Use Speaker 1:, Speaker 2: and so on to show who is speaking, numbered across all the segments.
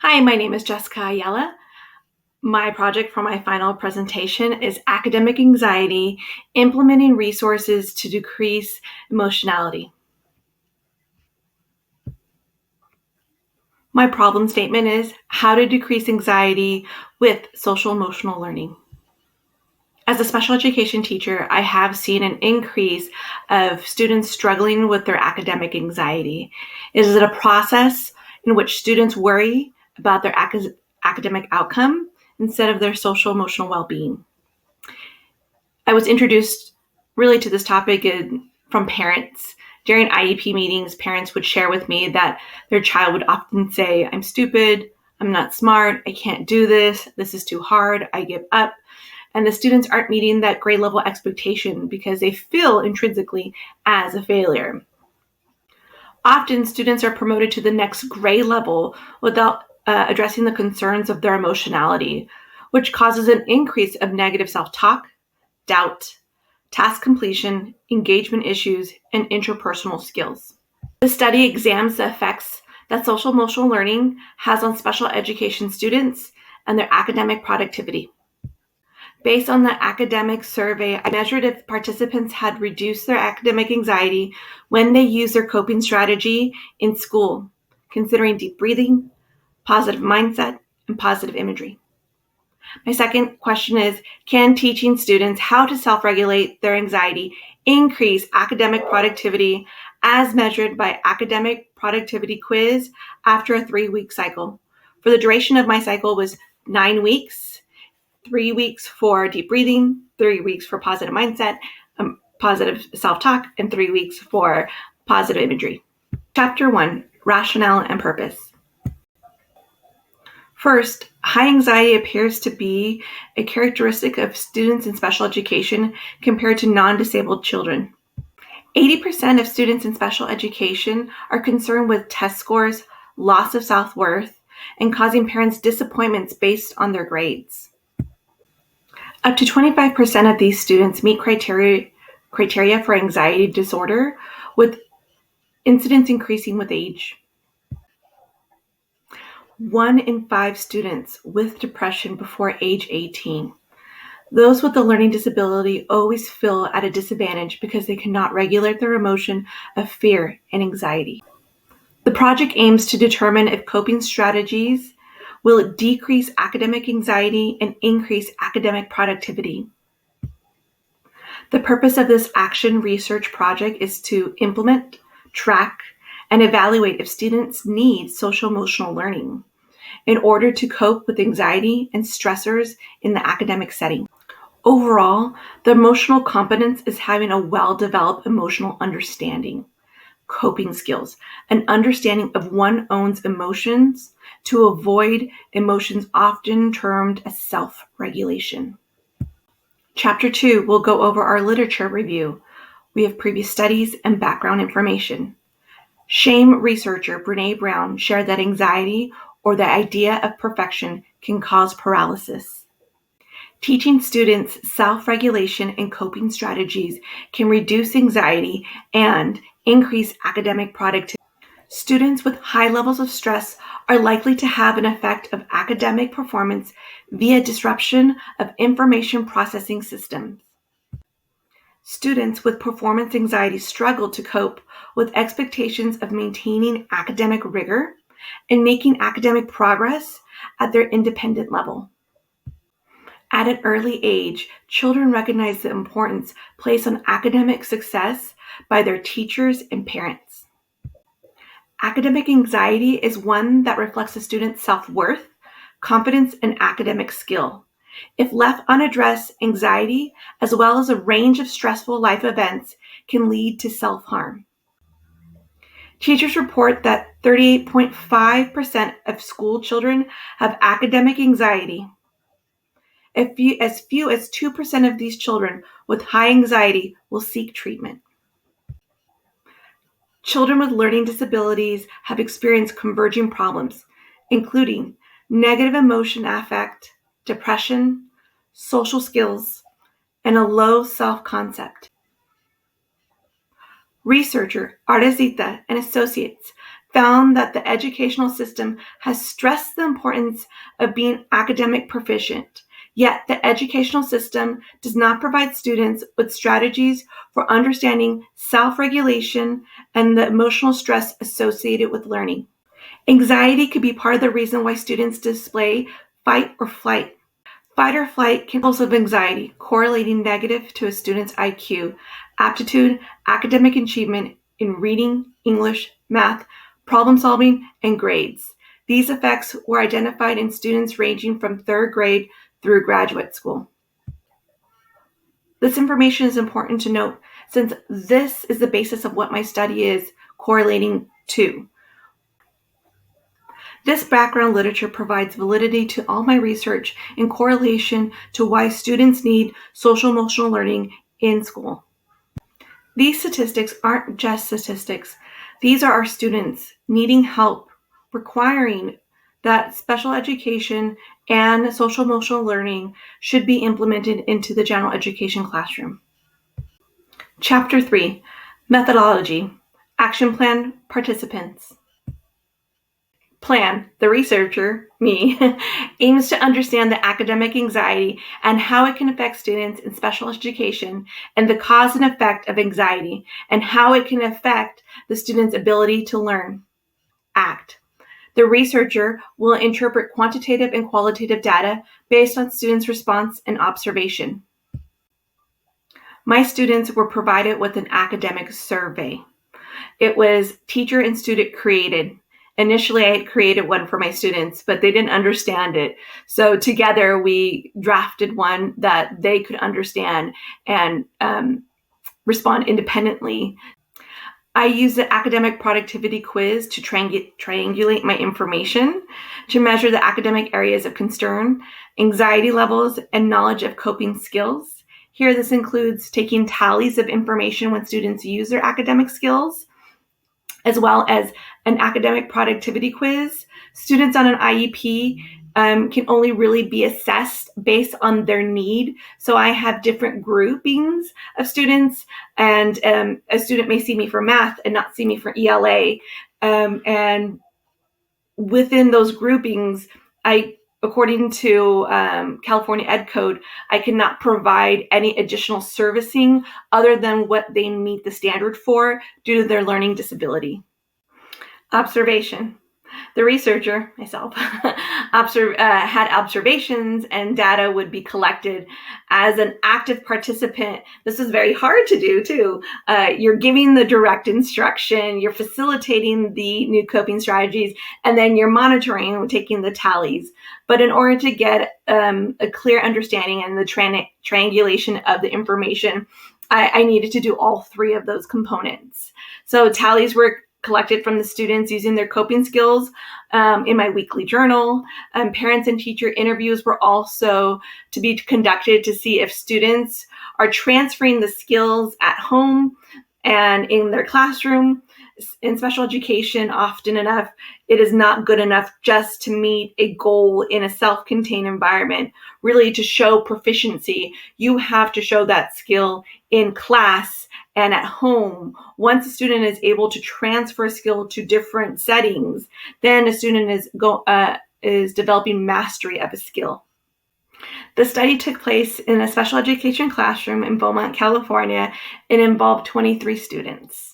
Speaker 1: Hi, my name is Jessica Ayala. My project for my final presentation is Academic Anxiety, Implementing Resources to Decrease Emotionality. My problem statement is how to decrease anxiety with social emotional learning. As a special education teacher, I have seen an increase of students struggling with their academic anxiety. It is a process in which students worry about their academic outcome instead of their social emotional well-being. I was introduced really to this topic from parents. During IEP meetings, parents would share with me that their child would often say, "I'm stupid, I'm not smart, I can't do this is too hard, I give up." And the students aren't meeting that grade level expectation because they feel intrinsically as a failure. Often students are promoted to the next grade level without addressing the concerns of their emotionality, which causes an increase of negative self-talk, doubt, task completion, engagement issues, and interpersonal skills. The study examines the effects that social emotional learning has on special education students and their academic productivity. Based on the academic survey, I measured if participants had reduced their academic anxiety when they used their coping strategy in school, considering deep breathing, positive mindset, and positive imagery. My second question is, can teaching students how to self-regulate their anxiety increase academic productivity as measured by academic productivity quiz after a 3-week cycle? For the duration of my cycle was 9 weeks, 3 weeks for deep breathing, 3 weeks for positive mindset, positive self-talk, and 3 weeks for positive imagery. Chapter 1, Rationale and Purpose. First, high anxiety appears to be a characteristic of students in special education compared to non-disabled children. 80% of students in special education are concerned with test scores, loss of self-worth, and causing parents disappointments based on their grades. Up to 25% of these students meet criteria for anxiety disorder, with incidence increasing with age. 1 in 5 students with depression before age 18. Those with a learning disability always feel at a disadvantage because they cannot regulate their emotion of fear and anxiety. The project aims to determine if coping strategies will decrease academic anxiety and increase academic productivity. The purpose of this action research project is to implement, track, and evaluate if students need social emotional learning in order to cope with anxiety and stressors in the academic setting. Overall, the emotional competence is having a well-developed emotional understanding, coping skills, an understanding of one's own emotions to avoid emotions often termed as self-regulation. Chapter 2 will go over our literature review. We have previous studies and background information. Shame researcher Brené Brown shared that anxiety or the idea of perfection can cause paralysis. Teaching students self-regulation and coping strategies can reduce anxiety and increase academic productivity. Students with high levels of stress are likely to have an effect of academic performance via disruption of information processing systems. Students with performance anxiety struggle to cope with expectations of maintaining academic rigor and making academic progress at their independent level. At an early age, children recognize the importance placed on academic success by their teachers and parents. Academic anxiety is one that reflects a student's self-worth, confidence, and academic skill. If left unaddressed, anxiety, as well as a range of stressful life events, can lead to self-harm. Teachers report that 38.5% of school children have academic anxiety. As few as 2% of these children with high anxiety will seek treatment. Children with learning disabilities have experienced converging problems, including negative emotion affect, depression, social skills, and a low self-concept. Researcher Ardazita and Associates found that the educational system has stressed the importance of being academic proficient, yet the educational system does not provide students with strategies for understanding self-regulation and the emotional stress associated with learning. Anxiety could be part of the reason why students display fight or flight. Fight or flight can also have anxiety, correlating negative to a student's IQ, aptitude, academic achievement in reading, English, math, problem solving, and grades. These effects were identified in students ranging from third grade through graduate school. This information is important to note since this is the basis of what my study is correlating to. This background literature provides validity to all my research in correlation to why students need social-emotional learning in school. These statistics aren't just statistics. These are our students needing help, requiring that special education and social-emotional learning should be implemented into the general education classroom. Chapter 3, Methodology, Action Plan, Participants. Plan, the researcher, me, aims to understand the academic anxiety and how it can affect students in special education and the cause and effect of anxiety and how it can affect the student's ability to learn. Act. The researcher will interpret quantitative and qualitative data based on students' response and observation. My students were provided with an academic survey. It was teacher and student created. Initially, I had created one for my students, but they didn't understand it. So together we drafted one that they could understand and respond independently. I used the academic productivity quiz to triangulate my information, to measure the academic areas of concern, anxiety levels, and knowledge of coping skills. Here, this includes taking tallies of information when students use their academic skills, as well as an academic productivity quiz. Students on an IEP can only really be assessed based on their need. So I have different groupings of students, and a student may see me for math and not see me for ELA. And within those groupings, according to California Ed Code, I cannot provide any additional servicing other than what they meet the standard for due to their learning disability. Observation. The researcher, myself, had observations and data would be collected as an active participant. This is very hard to do too. You're giving the direct instruction, you're facilitating the new coping strategies, and then you're monitoring and taking the tallies. But in order to get a clear understanding and the triangulation of the information, I needed to do all three of those components. So tallies were collected from the students using their coping skills in my weekly journal. Parents and teacher interviews were also to be conducted to see if students are transferring the skills at home and in their classroom. In special education, often enough, it is not good enough just to meet a goal in a self-contained environment. Really, to show proficiency, you have to show that skill in class and at home. Once a student is able to transfer skill to different settings, then a student is developing mastery of a skill. The study took place in a special education classroom in Beaumont, California. It involved 23 students.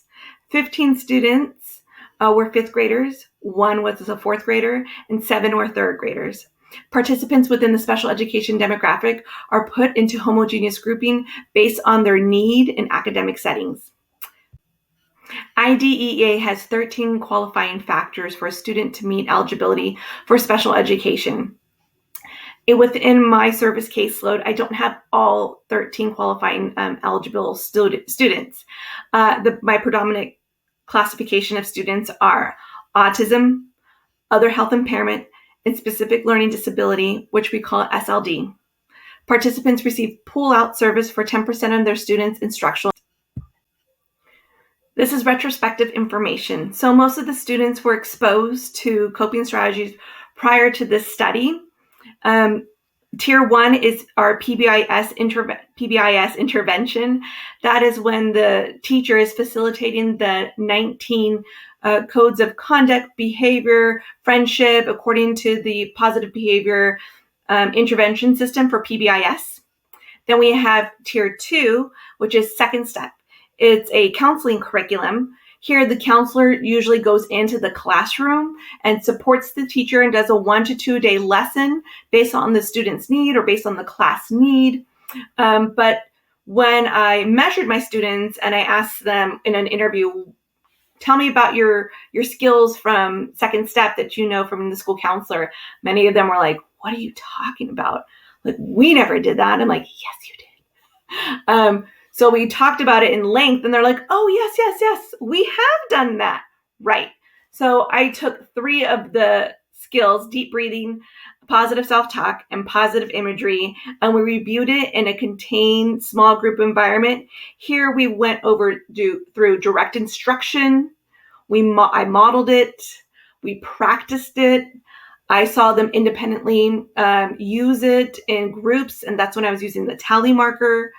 Speaker 1: 15 students were fifth graders, 1 was a fourth grader, and 7 were third graders. Participants within the special education demographic are put into homogeneous grouping based on their need in academic settings. IDEA has 13 qualifying factors for a student to meet eligibility for special education. Within my service caseload, I don't have all 13 qualifying eligible students. My predominant classification of students are autism, other health impairment, and specific learning disability, which we call SLD. Participants receive pull-out service for 10% of their students' instructional. This is retrospective information. So most of the students were exposed to coping strategies prior to this study. Tier 1 is our PBIS intervention. That is when the teacher is facilitating the 19 codes of conduct, behavior, friendship, according to the positive behavior intervention system for PBIS. Then we have tier 2, which is second step. It's a counseling curriculum. Here, the counselor usually goes into the classroom and supports the teacher and does a 1 to 2 day lesson based on the student's need or based on the class need. But when I measured my students and I asked them in an interview, tell me about your skills from second step that you know from the school counselor, many of them were like, what are you talking about? Like, we never did that. I'm like, yes, you did. So we talked about it in length and they're like, oh, yes, we have done that. Right. So I took 3 of the skills, deep breathing, positive self-talk, and positive imagery, and we reviewed it in a contained small group environment. Here we went through direct instruction. I modeled it. We practiced it. I saw them independently use it in groups, and that's when I was using the tally marker.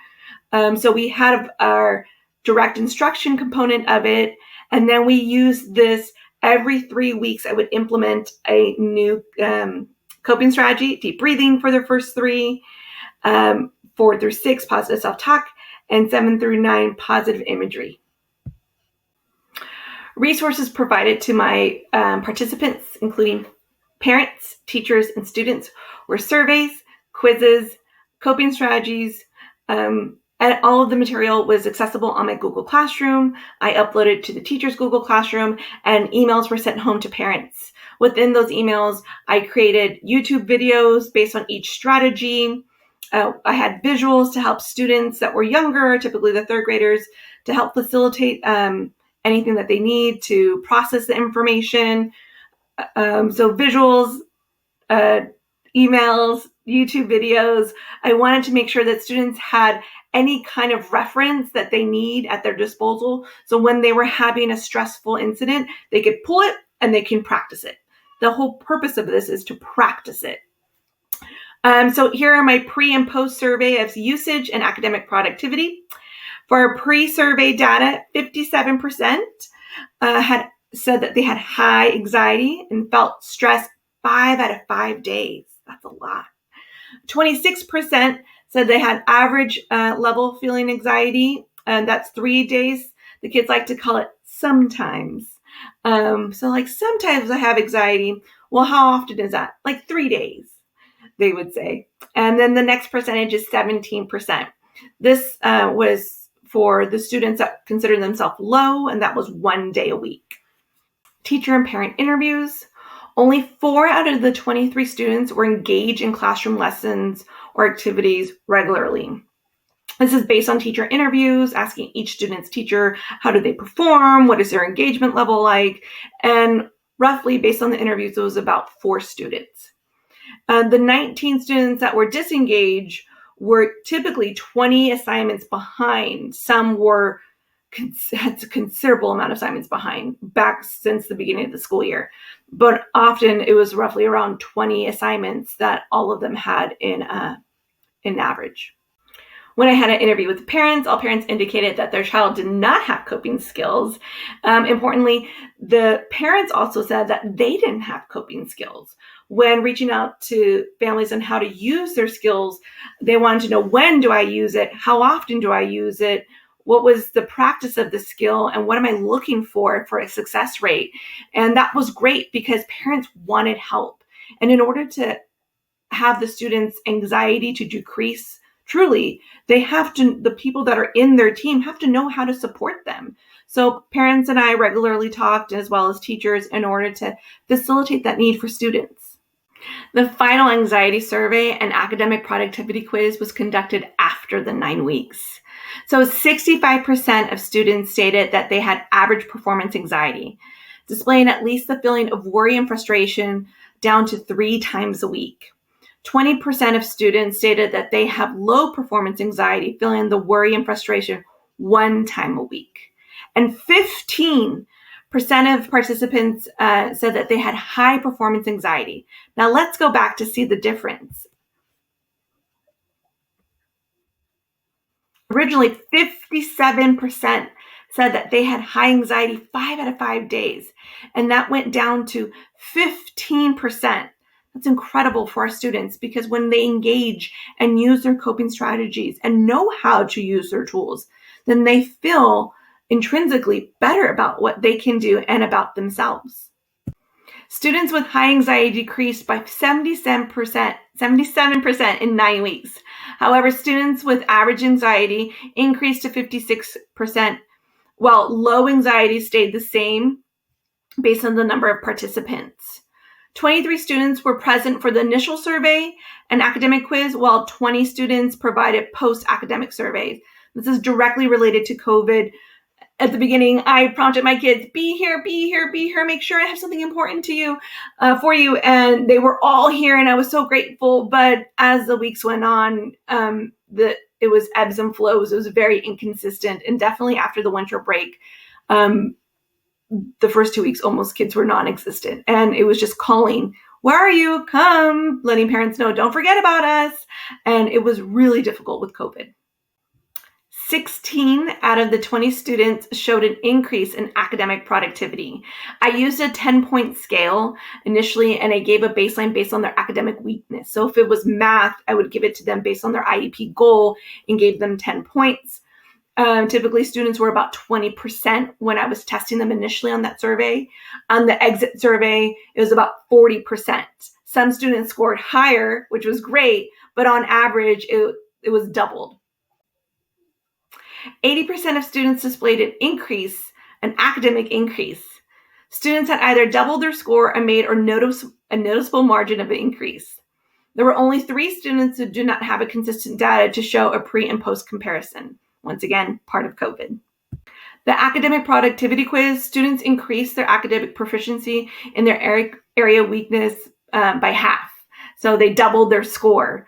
Speaker 1: So we had our direct instruction component of it, and then we used this every 3 weeks. I would implement a new coping strategy, deep breathing for the first 3, 4 through 6, positive self-talk, and 7 through 9, positive imagery. Resources provided to my participants, including parents, teachers, and students, were surveys, quizzes, coping strategies, and all of the material was accessible on my Google Classroom. I uploaded to the teacher's Google Classroom, and emails were sent home to parents. Within those emails, I created YouTube videos based on each strategy. I had visuals to help students that were younger, typically the 3rd graders, to help facilitate anything that they need to process the information. So visuals, emails, YouTube videos. I wanted to make sure that students had any kind of reference that they need at their disposal. So when they were having a stressful incident, they could pull it and they can practice it. The whole purpose of this is to practice it. So here are my pre and post survey of usage and academic productivity. For our pre-survey data, 57% had said that they had high anxiety and felt stressed 5 out of 5 days. That's a lot. 26% said they had average level feeling anxiety, and that's 3 days. The kids like to call it sometimes. So like, sometimes I have anxiety. Well, how often is that? Like 3 days, they would say. And then the next percentage is 17%. This was for the students that consider themselves low, and that was 1 day a week. Teacher and parent interviews. Only 4 out of the 23 students were engaged in classroom lessons or activities regularly. This is based on teacher interviews, asking each student's teacher, how do they perform? What is their engagement level like? And roughly based on the interviews, it was about 4 students. The 19 students that were disengaged were typically 20 assignments behind. Some had a considerable amount of assignments behind back since the beginning of the school year. But often it was roughly around 20 assignments that all of them had in average. When I had an interview with the parents, all parents indicated that their child did not have coping skills. Importantly, the parents also said that they didn't have coping skills. When reaching out to families on how to use their skills, they wanted to know, when do I use it? How often do I use it? What was the practice of the skill? And what am I looking for a success rate? And that was great because parents wanted help. And in order to have the students' anxiety to decrease truly, the people that are in their team have to know how to support them. So parents and I regularly talked, as well as teachers, in order to facilitate that need for students. The final anxiety survey and academic productivity quiz was conducted after the 9 weeks. So 65% of students stated that they had average performance anxiety, displaying at least the feeling of worry and frustration down to 3 times a week. 20% of students stated that they have low performance anxiety, feeling the worry and frustration 1 time a week. And 15% of participants said that they had high performance anxiety. Now let's go back to see the difference. Originally, 57% said that they had high anxiety 5 out of 5 days, and that went down to 15%. That's incredible for our students, because when they engage and use their coping strategies and know how to use their tools, then they feel intrinsically better about what they can do and about themselves. Students with high anxiety decreased by 77% in 9 weeks. However, students with average anxiety increased to 56%, while low anxiety stayed the same based on the number of participants. 23 students were present for the initial survey and academic quiz, while 20 students provided post-academic surveys. This is directly related to COVID. At the beginning, I prompted my kids, be here, make sure I have something important for you. And they were all here, and I was so grateful. But as the weeks went on, it was ebbs and flows. It was very inconsistent. And definitely after the winter break, the first 2 weeks, almost kids were non-existent. And it was just calling, where are you? Come, letting parents know, don't forget about us. And it was really difficult with COVID. 16 out of the 20 students showed an increase in academic productivity. I used a 10-point scale initially, and I gave a baseline based on their academic weakness. So if it was math, I would give it to them based on their IEP goal and gave them 10 points. Typically, students were about 20% when I was testing them initially on that survey. On the exit survey, it was about 40%. Some students scored higher, which was great, but on average, it was doubled. 80% of students displayed an academic increase. Students had either doubled their score and made a noticeable margin of an increase. There were only 3 students who do not have a consistent data to show a pre and post comparison. Once again, part of COVID. The academic productivity quiz, students increased their academic proficiency in their area weakness by half. So they doubled their score.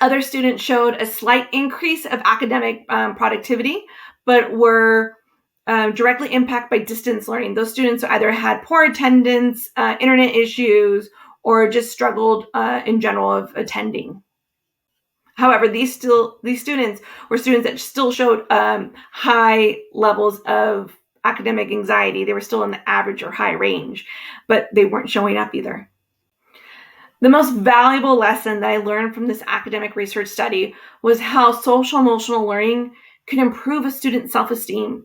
Speaker 1: Other students showed a slight increase of academic productivity, but were directly impacted by distance learning. Those students either had poor attendance, internet issues, or just struggled in general of attending. However, these students were students that still showed high levels of academic anxiety. They were still in the average or high range, but they weren't showing up either. The most valuable lesson that I learned from this academic research study was how social emotional learning can improve a student's self-esteem.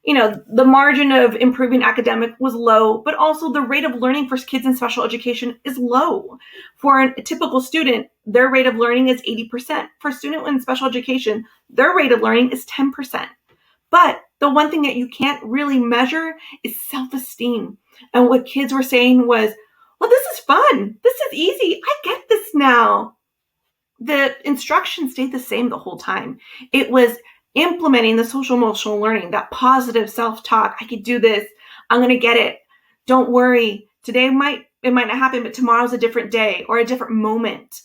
Speaker 1: The margin of improving academic was low, but also the rate of learning for kids in special education is low. For a typical student, their rate of learning is 80%. For a student in special education, their rate of learning is 10%. But the one thing that you can't really measure is self-esteem. And what kids were saying was, well, this is fun. This is easy. I get this now. The instruction stayed the same the whole time. It was implementing the social emotional learning, that positive self-talk. I could do this. I'm going to get it. Don't worry. Today it might not happen, but tomorrow's a different day or a different moment.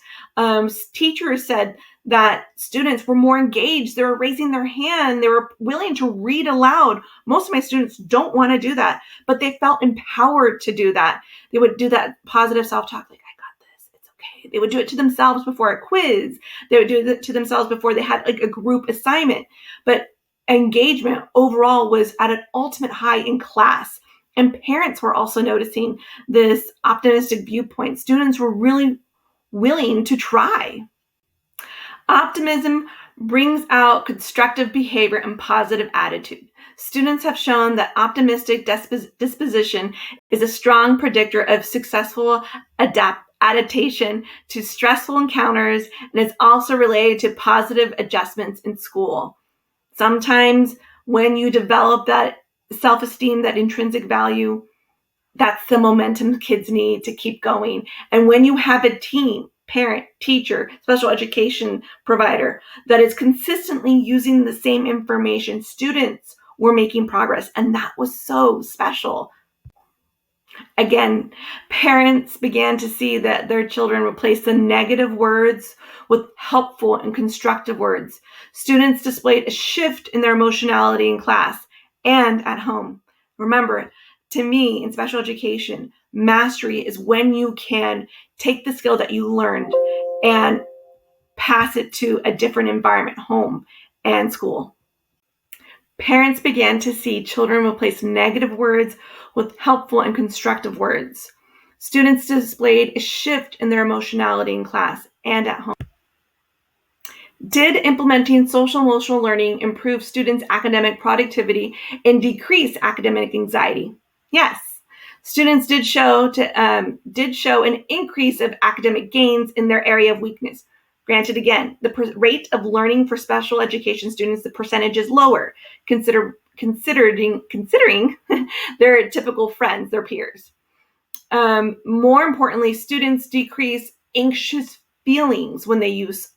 Speaker 1: Teachers said that students were more engaged. They were raising their hand. They were willing to read aloud. Most of my students don't want to do that, but they felt empowered to do that. They would do that positive self-talk, like, I got this. It's okay. They would do it to themselves before a quiz. They would do it to themselves before they had like a group assignment. But engagement overall was at an ultimate high in class. And parents were also noticing this optimistic viewpoint. Students were really willing to try. Optimism brings out constructive behavior and positive attitude. Students have shown that optimistic disposition is a strong predictor of successful adaptation to stressful encounters, and is also related to positive adjustments in school. Sometimes when you develop that self-esteem, that intrinsic value, that's the momentum kids need to keep going. And when you have a team, parent, teacher, special education provider that is consistently using the same information, students were making progress. And that was so special. Again, parents began to see that their children replaced the negative words with helpful and constructive words. Students displayed a shift in their emotionality in class and at home. Remember, to me, in special education, mastery is when you can take the skill that you learned and pass it to a different environment, home and school. Parents began to see children replace negative words with helpful and constructive words. Students displayed a shift in their emotionality in class and at home. Did implementing social emotional learning improve students' academic productivity and decrease academic anxiety? Yes. Students did show an increase of academic gains in their area of weakness. Granted, again, the rate of learning for special education students, the percentage is lower, considering their typical friends, their peers. More importantly, students decrease anxious feelings when they use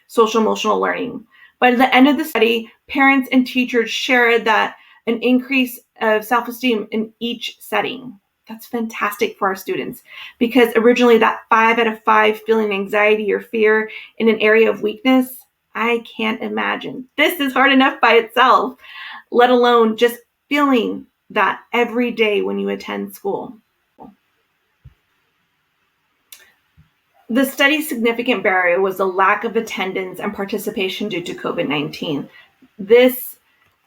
Speaker 1: social emotional learning. By the end of the study, parents and teachers shared that an increase of self-esteem in each setting. That's fantastic for our students, because originally that 5 out of 5 feeling anxiety or fear in an area of weakness, I can't imagine. This is hard enough by itself, let alone just feeling that every day when you attend school. The study's significant barrier was the lack of attendance and participation due to COVID-19. This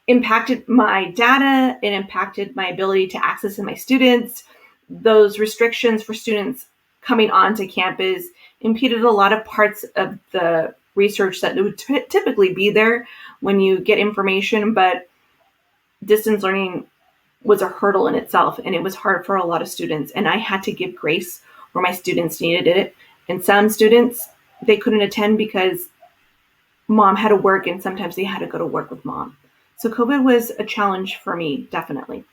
Speaker 1: impacted my data, it impacted my ability to access my students. Those restrictions for students coming onto campus impeded a lot of parts of the research that would typically be there when you get information, but distance learning was a hurdle in itself, and it was hard for a lot of students, and I had to give grace where my students needed it. And some students, they couldn't attend because mom had to work, and sometimes they had to go to work with mom. So COVID was a challenge for me, definitely.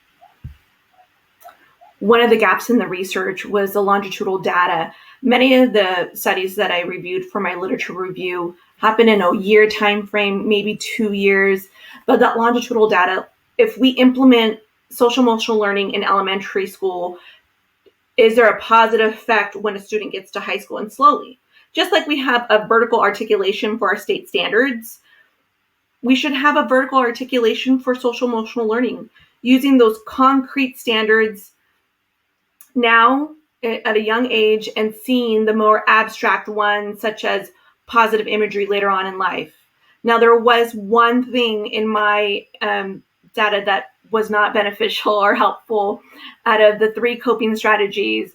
Speaker 1: One of the gaps in the research was the longitudinal data. Many of the studies that I reviewed for my literature review happened in a year time frame, maybe 2 years. But that longitudinal data, if we implement social emotional learning in elementary school, is there a positive effect when a student gets to high school? And slowly, just like we have a vertical articulation for our state standards, we should have a vertical articulation for social emotional learning, using those concrete standards now at a young age and seeing the more abstract ones, such as positive imagery later on in life. Now, there was one thing in my data that was not beneficial or helpful. Out of the 3 coping strategies,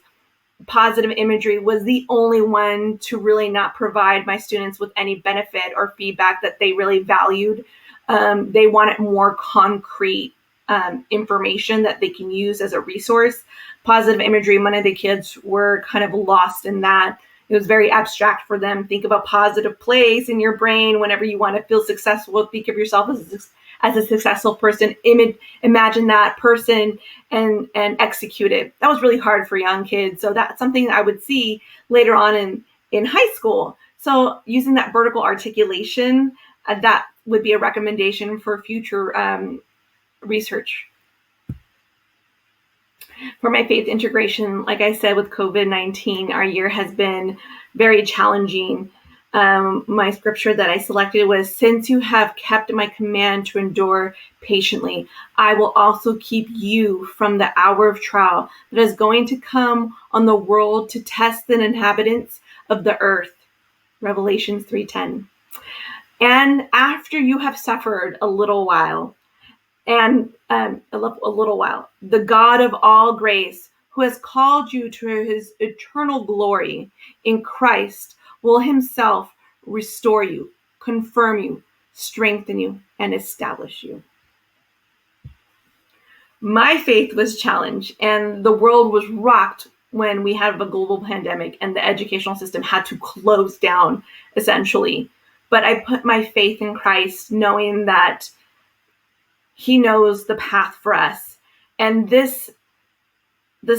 Speaker 1: positive imagery was the only one to really not provide my students with any benefit or feedback that they really valued. They wanted more concrete information that they can use as a resource. Positive imagery, many of the kids were kind of lost in that. It was very abstract for them. Think of a positive place in your brain whenever you want to feel successful. Think of yourself as a successful person. Imagine that person and execute it. That was really hard for young kids. So that's something I would see later on in high school. So using that vertical articulation, that would be a recommendation for future research. For my faith integration, like I said, with COVID-19, our year has been very challenging. My scripture that I selected was, "Since you have kept my command to endure patiently, I will also keep you from the hour of trial that is going to come on the world to test the inhabitants of the earth." Revelations 3:10. "And after you have suffered a little while, the God of all grace, who has called you to his eternal glory in Christ, will himself restore you, confirm you, strengthen you, and establish you." My faith was challenged, and the world was rocked when we had a global pandemic and the educational system had to close down, essentially. But I put my faith in Christ, knowing that he knows the path for us. And this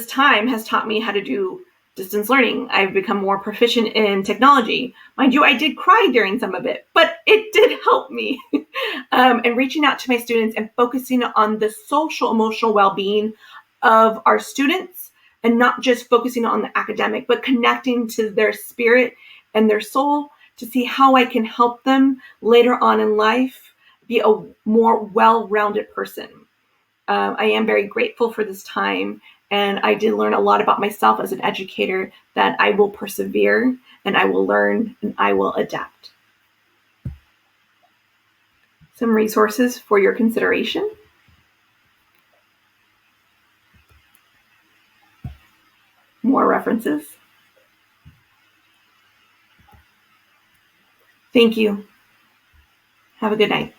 Speaker 1: time has taught me how to do distance learning. I've become more proficient in technology. Mind you, I did cry during some of it, but it did help me. And reaching out to my students and focusing on the social emotional well-being of our students, and not just focusing on the academic, but connecting to their spirit and their soul to see how I can help them later on in life be a more well-rounded person. I am very grateful for this time, and I did learn a lot about myself as an educator, that I will persevere and I will learn and I will adapt. some resources for your consideration. More references. Thank you. Have a good night.